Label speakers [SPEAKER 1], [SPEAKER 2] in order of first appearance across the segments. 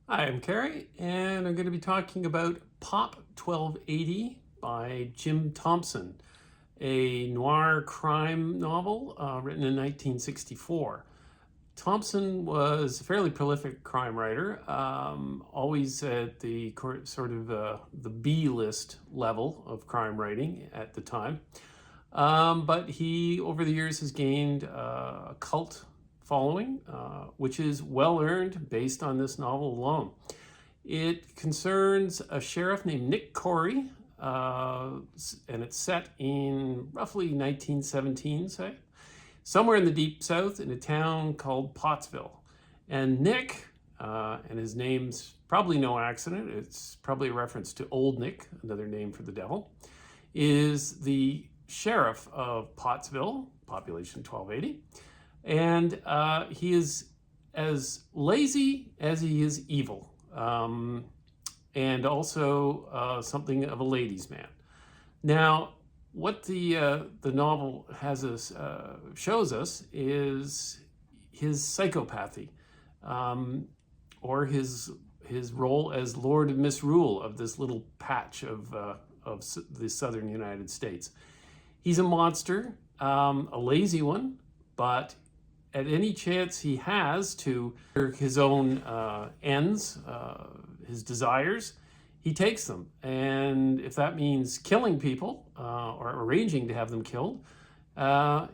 [SPEAKER 1] Hi, I'm Carrie, and I'm going to be talking about Pop 1280 by Jim Thompson, a noir crime novel written in 1964. Thompson was a fairly prolific crime writer, always at the sort of the B list level of crime writing at the time. But he, over the years, has gained a cult following, which is well earned based on this novel alone. It concerns a sheriff named Nick Corey, and it's set in roughly 1917, say, somewhere in the deep south in a town called Pottsville. And Nick, and his name's probably no accident, it's probably a reference to Old Nick, another name for the devil, is the sheriff of Pottsville, population 1280. And he is as lazy as he is evil, and also something of a ladies' man. Now, what the novel has us shows us is his psychopathy, or his role as Lord of Misrule of this little patch of the southern United States. He's a monster, a lazy one, but at any chance he has to his own ends, his desires, he takes them. And if that means killing people or arranging to have them killed,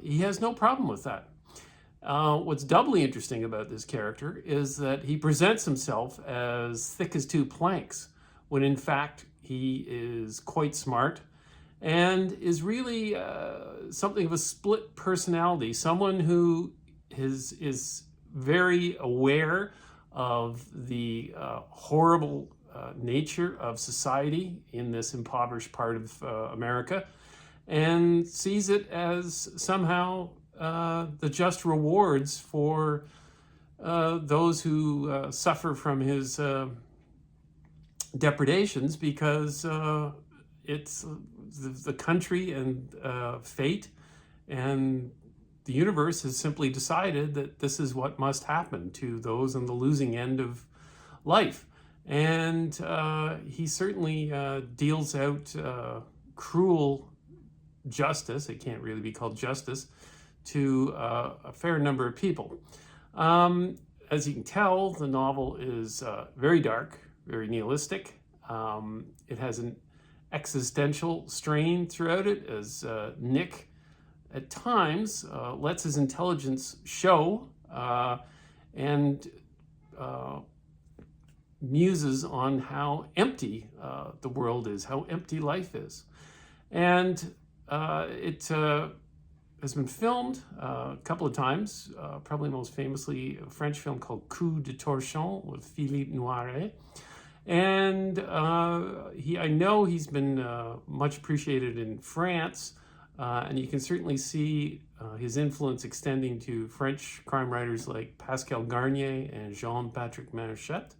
[SPEAKER 1] he has no problem with that. What's doubly interesting about this character is that he presents himself as thick as two planks, when in fact he is quite smart and is really something of a split personality, someone who is very aware of the horrible nature of society in this impoverished part of America, and sees it as somehow the just rewards for those who suffer from his depredations, because it's the country and fate and the universe has simply decided that this is what must happen to those on the losing end of life. And he certainly deals out cruel justice, it can't really be called justice, to a fair number of people. As you can tell, the novel is very dark, very nihilistic. It has an existential strain throughout it, as Nick at times lets his intelligence show, and muses on how empty the world is, how empty life is. And it has been filmed a couple of times, probably most famously a French film called Coup de Torchon with Philippe Noiret. And I know he's been much appreciated in France, and you can certainly see his influence extending to French crime writers like Pascal Garnier and Jean-Patrick Manchette,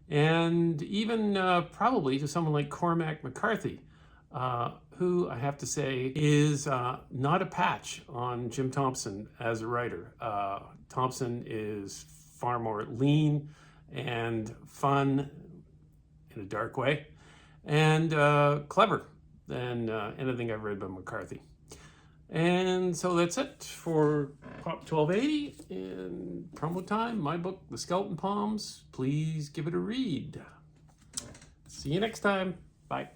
[SPEAKER 1] and even probably to someone like Cormac McCarthy, who I have to say is not a patch on Jim Thompson as a writer. Thompson is far more lean and fun in a dark way, and clever than anything I've read by McCarthy. And so that's it for Pop 1280 and promo time. My book, The Skeleton Palms. Please give it a read. See you next time. Bye.